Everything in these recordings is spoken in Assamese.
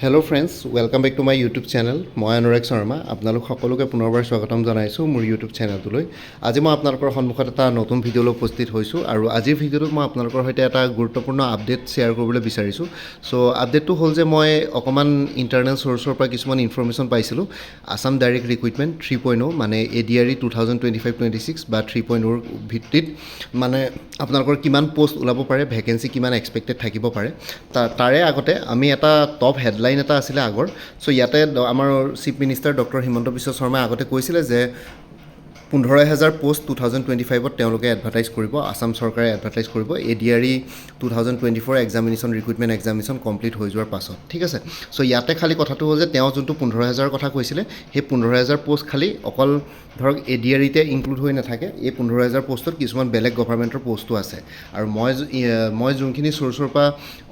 Hello' friends, welcome back to my YouTube channel. মই অনুৰাগ শৰ্মা। আপোনালোক সকলোকে পুনৰবাৰ স্বাগতম জনাইছোঁ মোৰ ইউটিউব চেনেলটোলৈ। আজি মই আপোনালোকৰ সন্মুখত এটা নতুন ভিডিঅ'লৈ উপস্থিত হৈছোঁ আৰু আজিৰ ভিডিঅ'টোত মই আপোনালোকৰ সৈতে এটা গুৰুত্বপূৰ্ণ আপডেট শ্বেয়াৰ কৰিবলৈ বিচাৰিছোঁ। ছ' আপডেটটো হ'ল যে মই অকণমান ইণ্টাৰনেল চ'ৰ্চৰ পৰা কিছুমান ইনফৰ্মেশ্যন পাইছিলোঁ। আছাম ডাইৰেক্ট ৰিক্ৰুইটমেণ্ট 3.0 মানে ADRE 2025-26 বা 3.0ৰ ভিত্তিত মানে আপোনালোকৰ কিমান পোষ্ট ওলাব পাৰে, ভেকেঞ্চি কিমান এক্সপেক্টেড থাকিব পাৰে। তাৰে আগতে আমি এটা টপ হেডলাইন এটা আছিলে আগৰ। ছ' ইয়াতে আমাৰ chief minister doctor Himanta Biswa শৰ্মাই আগতে কৈছিলে যে 15,000 পোষ্ট 2025ত তেওঁলোকে এডভাৰটাইজ কৰিব, আছাম চৰকাৰে এডভাৰটাইজ কৰিব ADRE 2024 examination recruitment examination complete হৈ যোৱাৰ পাছত। ঠিক আছে। ছ' ইয়াতে খালী কথাটো হ'ল যে তেওঁ যোনটো 15,000 কথা কৈছিলে, সেই 15,000 পোষ্ট খালী অকল ধৰক ADREতে ইনক্লুড হৈ নাথাকে। এই 15,000 পোষ্টত কিছুমান বেলেগ গভৰ্ণমেণ্টৰ পোষ্টো আছে আৰু মই যোনখিনি চ'ৰ্চৰ পৰা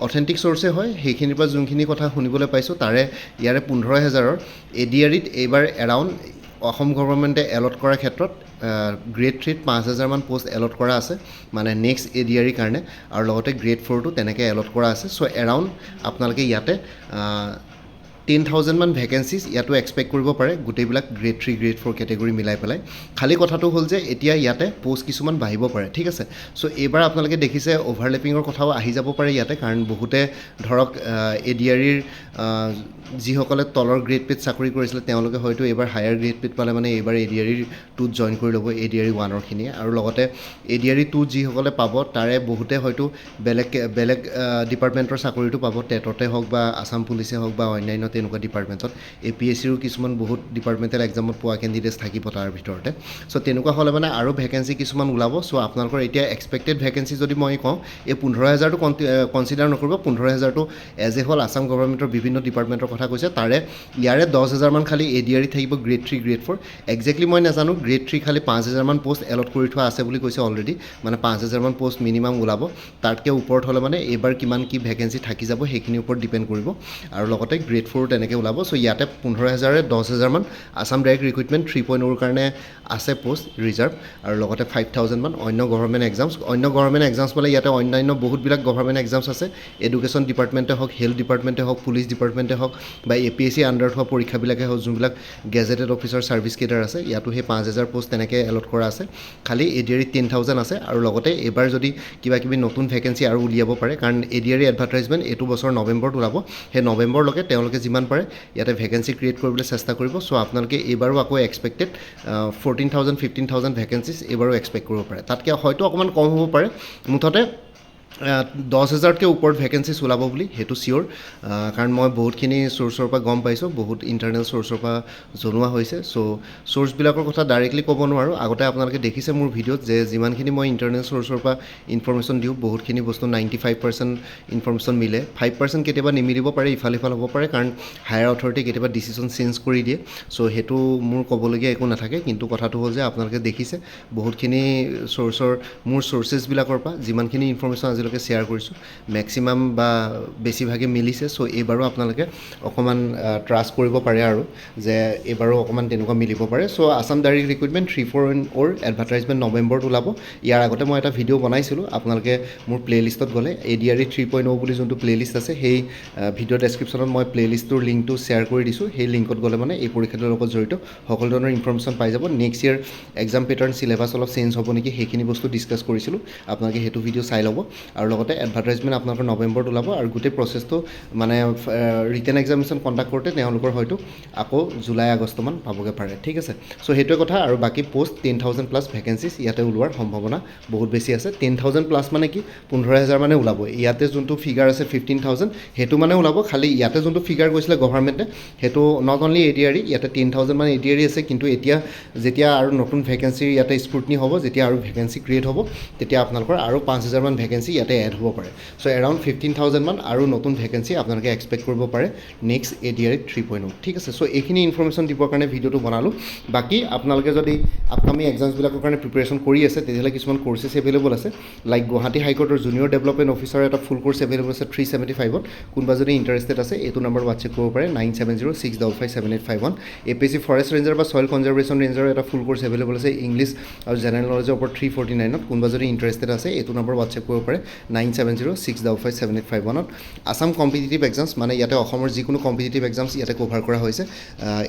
অথেণ্টিক চ'ৰ্চে হয় সেইখিনিৰ পৰা যোনখিনি কথা শুনিবলৈ পাইছোঁ তাৰে ইয়াৰে 15,000ৰ ADREত এইবাৰ এৰাউণ্ড অসম গভৰ্ণমেণ্টে এলট কৰাৰ ক্ষেত্ৰত গ্ৰেড 3ত 5,000মান পোষ্ট এলট কৰা আছে, মানে নেক্সট ADRE কাৰণে, আৰু লগতে গ্ৰেড 4টো তেনেকৈ এলট কৰা আছে। ছ' এৰাউণ্ড আপোনালোকে ইয়াতে 10,000মান ভেকেঞ্চিজ ইয়াতো এক্সপেক্ট কৰিব পাৰে, গোটেইবিলাক গ্ৰেড 3 গ্ৰেড 4 কেটেগৰী মিলাই পেলাই। খালী কথাটো হ'ল যে এতিয়া ইয়াতে পোষ্ট কিছুমান বাঢ়িব পাৰে। ঠিক আছে। ছ' এইবাৰ আপোনালোকে দেখিছে অভাৰলেপিঙৰ কথাও আহি যাব পাৰে ইয়াতে, কাৰণ বহুতে ধৰক ADREৰ যিসকলে তলৰ গ্ৰেড পেড চাকৰি কৰিছিলে তেওঁলোকে হয়তো এইবাৰ হায়াৰ গ্ৰেড পেড পালে মানে এইবাৰ ADRE 2ত জইন কৰি ল'ব, ADRE 1ৰ খিনিয়ে। আৰু লগতে ADRE 2 যিসকলে পাব তাৰে বহুতে হয়তো বেলেগ ডিপাৰ্টমেণ্টৰ চাকৰিটো পাব, টেটতে হওক বা আছাম পুলিচে হওক বা অন্যান্য তেনেকুৱা ডিপাৰ্টমেণ্টত। APSCৰো কিছুমান বহুত ডিপাৰ্টমেণ্টেল এক্সামত পোৱা কেণ্ডিডেটছ থাকিব তাৰ ভিতৰতে। ছ' তেনেকুৱা হ'লে মানে আৰু ভেকেঞ্চি কিছুমান ওলাব। ছ' আপোনালোকৰ এতিয়া এক্সপেক্টেড ভেকেঞ্চি যদি মই কওঁ, এই 15,000টো কনচিডাৰ নকৰিব। 15,000টো এজ এ হ'ল আছাম গভৰ্ণমেণ্টৰ বিভিন্ন ডিপাৰ্টমেণ্টৰ কথা কৈছে, তাৰে ইয়াৰে 10,000মান খালী ADRE থাকিব গ্ৰেড 3 গ্ৰেড 4। একজেক্টলি মই নাজানো, গ্ৰেড 3 খালী 5,000মান পোষ্ট এলট কৰি থোৱা আছে বুলি কৈছে অলৰেডি, মানে 5,000মান পোষ্ট মিনিমাম ওলাব। তাতকৈ ওপৰত হ'লে মানে এইবাৰ কিমান কি ভেকেঞ্চি থাকি যাব সেইখিনিৰ ওপৰত ডিপেণ্ড কৰিব, আৰু লগতে গ্ৰেড 4 তেনেকৈ ওলাব। ছ' ইয়াতে 15,000ৰে 10,000মান আছাম ডাইৰেক্ট ৰিক্ৰুইটমেণ্ট 3.0ৰ কাৰণে আছে পোষ্ট ৰিজাৰ্ভ, আৰু লগতে 5,000মান অন্য গভৰ্ণমেণ্ট এক্সামছ। অন্য গভৰ্ণমেণ্ট এক্সামছ মানে ইয়াতে অন্যান্য বহুতবিলাক গভৰ্ণমেণ্ট এক্সামছ আছে। এডুকেশ্যন ডিপাৰ্টমেণ্টে হওক, হেল্থ ডিপাৰ্টমেণ্টে হওক, পুলিচ ডিপাৰ্টমেণ্টে হওক বা APSC আণ্ডাৰত হোৱা পৰীক্ষাবিলাকে হওক, যোনবিলাক গেজেটেড অফিচাৰ ছাৰ্ভিচ কেডাৰ আছে, ইয়াতো সেই 5,000 পোষ্ট তেনেকৈ এলট কৰা আছে। খালী ADRE 10,000 আছে, আৰু লগতে এইবাৰ যদি কিবা কিবি নতুন ভেকেঞ্চি আৰু উলিয়াব পাৰে, কাৰণ ADRE এডভাৰটাইজমেণ্ট এইটো বছৰ নৱেম্বৰত ওলাব। সেই নৱেম্বৰলৈকে তেওঁলোকে যিমান পাৰে ইয়াতে ভেকেঞ্চি ক্ৰিয়েট কৰিবলৈ চেষ্টা কৰিব। ছ' আপোনালোকে এইবাৰো আকৌ এক্সপেক্টেড 14,000 15,000 ভেকেঞ্চিজ এইবাৰো এক্সপেক্ট কৰিব পাৰে। তাতকৈ হয়তো অকণমান কম হ'ব পাৰে, মুঠতে 10,000তকৈ ওপৰত ভেকেঞ্চিজ ওলাব বুলি সেইটো চিয়'ৰ, কাৰণ মই বহুতখিনি চ'ৰ্চৰ পৰা গম পাইছোঁ, বহুত ইণ্টাৰনেল চ'ৰ্চৰ পৰা জনোৱা হৈছে। ছ' চ'ৰ্চবিলাকৰ কথা ডাইৰেক্টলি ক'ব নোৱাৰোঁ। আগতে আপোনালোকে দেখিছে মোৰ ভিডিঅ'ত যে যিমানখিনি মই ইণ্টাৰনেল চ'ৰ্চৰ পৰা ইনফৰ্মেশ্যন দিওঁ, বহুতখিনি বস্তু 95% ইনফৰ্মেশ্যন মিলে, 5% কেতিয়াবা নিমিলিব পাৰে, ইফাল সিফাল হ'ব পাৰে, কাৰণ হায়াৰ অথৰিটি কেতিয়াবা ডিচিশ্যন চেঞ্জ কৰি দিয়ে। ছ' সেইটো মোৰ ক'বলগীয়া একো নাথাকে, কিন্তু কথাটো হ'ল যে আপোনালোকে দেখিছে বহুতখিনি চ'ৰ্চৰ মোৰ চ'ৰ্চেছবিলাকৰ পৰা যিমানখিনি ইনফৰ্মেশ্যন আজিলৈকে শ্বেয়াৰ কৰিছোঁ মেক্সিমাম বা বেছিভাগে মিলিছে। ছ' এইবাৰো আপোনালোকে অকণমান ট্ৰাষ্ট কৰিব পাৰে আৰু যে এইবাৰো অকণমান তেনেকুৱা মিলিব পাৰে। ছ' আছাম ডাইৰেক্ট ৰিক্ৰুইটমেণ্ট 3.0ৰ এডভাৰটাইজমেণ্ট নৱেম্বৰত ওলাব। ইয়াৰ আগতে মই এটা ভিডিঅ' বনাইছিলোঁ, আপোনালোকে মোৰ প্লে'লিষ্টত গ'লে ADRE 3.0 বুলি যোনটো প্লে'লিষ্ট আছে, সেই ভিডিঅ' ডেছক্ৰিপশ্যনত মই প্লে'লিষ্টটোৰ লিংকটো শ্বেয়াৰ কৰি দিছোঁ। সেই লিংকত গ'লে মানে এই পৰীক্ষাটোৰ লগত জড়িত সকলো ধৰণৰ ইনফৰ্মেশ্যন পাই যাব। Next year exam pattern syllabus অলপ চেঞ্জ হ'ব নেকি সেইখিনি বস্তু ডিছকাছ কৰিছিলোঁ, আপোনালোকে সেইটো ভিডিঅ' চাই ল'ব। আৰু লগতে এডভাৰটাইজমেণ্ট আপোনালোকৰ নৱেম্বৰত ওলাব, আৰু গোটেই প্ৰচেছটো মানে ৰিটেন এক্সামিনেশ্যন কণ্ডাক্ট কৰোঁতে তেওঁলোকৰ হয়তো আকৌ জুলাই আগষ্টমান পাবগৈ পাৰে। ঠিক আছে। ছ' সেইটোৱে কথা। আৰু বাকী পোষ্ট 10,000 প্লাছ ভেকেঞ্চিজ ইয়াতে ওলোৱাৰ সম্ভাৱনা বহুত বেছি আছে। 10,000 প্লাছ মানে কি 15,000 মানে ওলাব। ইয়াতে যোনটো ফিগাৰ আছে 15,000 সেইটো মানে ওলাব। খালী ইয়াতে যোনটো ফিগাৰ কৈছিলে গভৰ্ণমেণ্টে সেইটো নট অনলি ADRE, ইয়াতে 10,000 মানে ADRE আছে, কিন্তু এতিয়া যেতিয়া আৰু নতুন ভেকেঞ্চি ইয়াতে স্ক্ৰুটনি হ'ব, যেতিয়া আৰু ভেকেঞ্চি ক্ৰিয়েট হ'ব, তেতিয়া আপোনালোকৰ আৰু 5,000মান ভেকেঞ্চি ইয়াতে এড হ'ব পাৰে। ছ' এৰাউণ্ড 15,000মান আৰু নতুন ভেকেঞ্চি আপোনালোকে এক্সপেক্ট কৰিব পাৰে নেক্সট ADRE 3.0। ঠিক আছে। ছ' এইখিনি ইনফৰ্মেশ্যন দিবৰ কাৰণে ভিডিঅ'টো বনালোঁ। বাকী আপোনালোকে যদি আপকামিং এক্সামছবিলাকৰ কাৰণে প্ৰিপেৰেশ্যন কৰি আছে, তেতিয়াহ'লে কিছুমান কৰ্চেছ এভেইলেবল আছে, লাইক গুৱাহাটী হাইকোৰ্টৰ জুনিয়ৰ ডেভেলপমেণ্ট অফিচাৰৰ এটা ফুল কৰ্চ এভেইলেবল আছে 375ত। কোনোবা যদি ইণ্টাৰেষ্টেড আছে এইটো নম্বৰ হোৱাটছএপ কৰিব পাৰে 9706557851। APSC ফৰেষ্ট ৰেঞ্জাৰ বা ছইল কনজাৰ্ভেশ্যন ৰেঞ্জাৰৰ এটা ফুল কৰ্চ এভেইলেবল আছে ইংলিছ আৰু জেনেৰেল নলেজৰ ওপৰত 349ত। কোনোবা যদি ইণ্টাৰেষ্টেড আছে এইটো নম্বৰ হোৱাটছএপ কৰিব পাৰে 9706557851 আসাম কম্পিটিটিভ এক্সামছ মানে ইয়াতে অসমৰ যিকোনো কম্পিটিটিভ এক্সামছ ইয়াতে কভাৰ কৰা হৈছে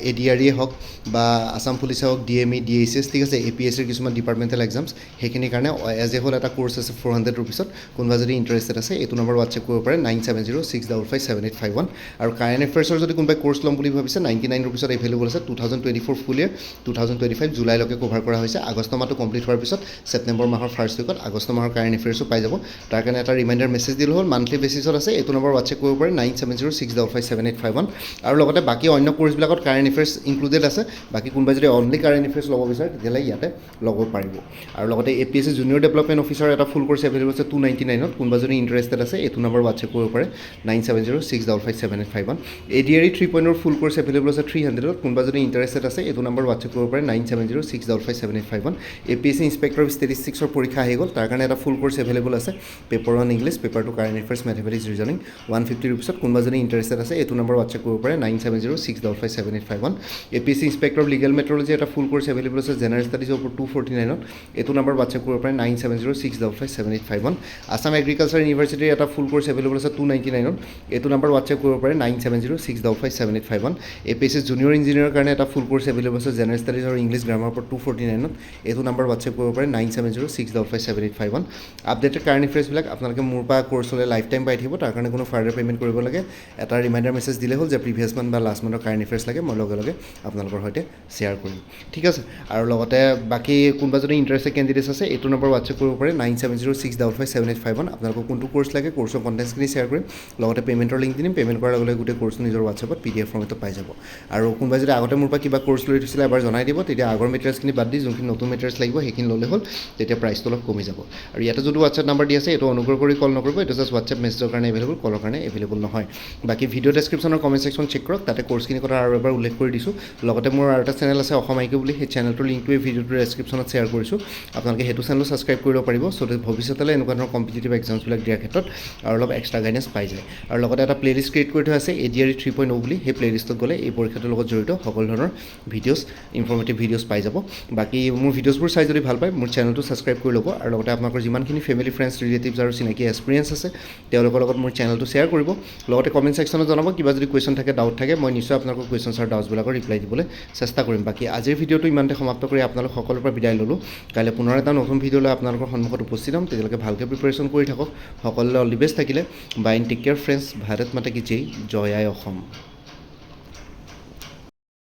ADRE হওক বা আসাম পুলিচে হওক DME DHS ঠিক আছে APSCৰ কিছুমান ডিপাৰ্টমেণ্টেল এক্সামছ সেইখিনিৰ কাৰণে এজ এ হ'ল এটা কোৰ্চ আছে 400 ৰুপিছত কোনোবা যদি ইণ্টাৰেষ্টেড আছে এইটো নম্বৰ হোৱাটছএপ কৰিব পাৰে 9706557851 আৰু কাৰেণ্ট এফেয়াৰ্ছৰ যদি কোনোবাই কোৰ্চ ল'ম বুলি ভাবিছে 99 ৰুপিছত এভেইলেবল আছে 2024 ফুল ইয়েৰ 2025 জুলাইলৈকে কভাৰ কৰা হৈছে আগষ্ট মাহটো কমপ্লিট হোৱাৰ পিছত ছেপ্টেম্বৰ মাহৰ ফাৰ্ষ্ট উইকত আগষ্ট মাহৰ কাৰেণ্ট এফেয়াৰ্ছো পাই যাব তাৰ কাৰণে এটা ৰিমাইণ্ডাৰ মেছেজ দিলে হ'ল মান্থলি বেচিছত আছে এইটো নম্বৰ হোৱাটছএপ কৰিব পাৰে 9706557851 আৰু লগতে বাকী অন্য কোৰ্চবিলাকত কাৰেণ্ট এফেয়াৰ্ছ ইনক্লুডেড আছে বাকী কোনোবাই যদি অনলি কাৰেণ্ট এফেয়াৰ্ছ ল'ব বিচাৰে তেতিয়াহ'লে ইয়াতে ল'ব পাৰিব আৰু লগতে APSC জুনিয়ৰ ডেভেলপমেণ্ট অফিচাৰ এটা ফুল কোৰ্চ এভেইলেবল আছে 299ত কোনোবা যদি ইণ্টাৰেষ্টেড আছে এইটো নম্বৰ হোৱাটছএপ কৰিব পাৰে 9706557851 ADRE 3.0 ফুল কোৰ্চ এভেইলেবল আছে 300ত কোনোবা যদি ইণ্টাৰেষ্টেড আছে এইটো নম্বৰ হোৱাটছএপ কৰিব পাৰে 9706557851 APSC ইনস্পেক্টৰ অফ ষ্টেটিষ্টিক্সৰ পৰীক্ষা আহি গ'ল তাৰ কাৰণে এটা ফুল কোৰ্চ এভেইলেবল আছে paper 1 English paper 2 current affairs mathematics reasoning 150 ৰুপিছত কোনোবা যদি ইণ্টাৰেষ্টেড আছে এইটো নম্বৰ হোৱাটছএপ কৰিব পাৰে 9706557851 APSC ইনস্পেক্টৰ লিগেল মেট্ৰলজি এটা ফুল কোৰ্চ এভেইলেবল আছে জেনাৰেল ষ্টাডিজৰ ওপৰত 249ত এইটো নম্বৰ হোৱাটছএপ কৰিব পাৰে 9706557851 আসাম এগ্ৰিকালচাৰ ইউনিভাৰ্চিটিৰ এটা ফুল কোৰ্চ এভেইলেবল আছে 299ত এইটো নম্বৰ হোৱাটছএপ কৰিব পাৰে 9706557851 APSC জুনিয়ৰ ইঞ্জিনিয়াৰৰ কাৰণে এটা ফুল কোৰ্চ এভেইলেবল আছে জেনাৰেল ষ্টাডিজ আৰু ইংলিছ গ্ৰামাৰ ওপৰত 249ত এইটো নম্বৰ হোৱাটছএপ কৰিব পাৰে 9706557851 আপডেটেড কাৰেণ্ট এফেয়াৰ্ছবিলাক আপোনালোকে মোৰ পৰা কোৰ্চ হ'লে লাইফ টাইম পাই থাকিব তাৰ কাৰণে কোনো ফাৰ্ডাৰ পে'মেণ্ট কৰিব লাগে এটা ৰিমাইণ্ডাৰ মেছেজ দিলে হ'ল যে প্ৰিভিয়াছ মান্থ বা লাষ্ট মান্থৰ কাৰেণ্ট এফেয়াৰ্ছ লাগে মই লগে লগে আপোনালোকৰ সৈতে শ্বেয়াৰ কৰিম ঠিক আছে আৰু লগতে বাকী কোনোবা যদি ইণ্টাৰেষ্টেড কেণ্ডিডেটছ আছে এইটো নম্বৰ হোৱাটছএপ কৰিব পাৰে 9706557851 আপোনালোকক কোনটো কোৰ্চ লাগে কোৰ্চৰ কণ্টেণ্টছখিনি শ্বেয়াৰ কৰিম লগতে পে'মেণ্টৰ লিংক দিম পে'মেণ্ট কৰাৰ লগে লগে গোটেই কোৰ্চটো নিজৰ হোৱাটছএপত PDF ফৰ্মেটত পাই যাব আৰু কোনোবাই যদি আগতে মোৰ পৰা কিবা কোৰ্চ লৈ থৈছিলে এবাৰ জনাই দিব তেতিয়া আগৰ মেটেৰিয়েলছখিনি বাদ দি যোনখিনি নতুন মেটেৰিয়েলছ লাগিব সেইখিনি ল'লে হ'ল তেতিয়া প্ৰাইচটো অলপ কমি যাব আৰু ইয়াতে যদি হোৱাটছএপ নাম্বাৰ দি আছে এইটো অনুগ্ৰহ কৰি কল নকৰিব এইটো জাষ্ট হোৱাটছএপ মেছেজৰ কাৰণে এভেইলেবল কলৰ কাৰণে এভেইলেবল নহয় বাকী ভিডিঅ' ডেছক্ৰিপশ্যনৰ কমেণ্ট ছেকশ্যন চেক কৰক তাতে কোৰ্চখিনিৰ কথা আৰু এবাৰ উল্লেখ কৰি দিছোঁ লগতে মোৰ আৰু এটা চেনেল আছে অসম আইকিউ বুলি সেই চেনেলটোৰ লিংকটো এই ভিডিঅ'টোৰ ডেছক্ৰিপশ্যনত শ্বেয়াৰ কৰিছোঁ আপোনালোকে সেইটো চেনেলো ছাবস্ক্ৰাইব কৰিব পাৰিব চ' ভৱিষ্যতলৈ এনেকুৱা ধৰণৰ কম্পিটিটিভ এক্সামছবিলাক দিয়াৰ ক্ষেত্ৰত আৰু অলপ এক্সট্ৰা গাইডেঞ্চ পাই যায় আৰু লগতে এটা প্লেলিষ্ট ক্ৰিয়েট কৰি থোৱা আছে ADRE 3.0 বুলি সেই প্লেলিষ্টত গ'লে এই পৰীক্ষাটোৰ লগত জড়িত সকলো ধৰণৰ ভিডিঅ'ছ ইনফৰ্মেটিভ ভিডিঅ'ছ পাই যাব বাকী মোৰ ভিডিঅ'ছবোৰ চাই যদি ভাল পায় মোৰ চেনেলটো ছাবস্ক্ৰাইব কৰি ল'ব আৰু লগতে আপোনালোকৰ যিমানখিনি ফেমিলি ফ্ৰেণ্ডছ ৰিলেটিভছ আৰু চিনাকি এক্সপিৰিয়েঞ্চ আছে তেওঁলোকৰ লগত মোৰ চেনেলটো শ্বেয়াৰ কৰিব লগতে কমেণ্ট ছেকশ্যনত জনাব কিবা যদি কুৱেশ্যন থাকে ডাউট থাকে মই নিশ্চয় আপোনালোকৰ কুৱেশ্যনছ আৰু ডাউটছবিলাকৰ ৰিপ্লাই দিবলৈ চেষ্টা কৰিম বাকী আজিৰ ভিডিঅ'টো ইমানতে সমাপ্ত কৰি আপোনালোক সকলোৰে পৰা বিদায় ল'লোঁ কাইলৈ পুনৰ এটা নতুন ভিডিঅ' লৈ আপোনালোকৰ সন্মুখত উপস্থিত হ'ম তেতিয়ালৈকে ভালকৈ প্ৰিপাৰেশ্যন কৰি থাকক সকলোলৈ অল দি বেষ্ট থাকিলে bye take care friends Bharat মাতা কি জয় জয় আই অসম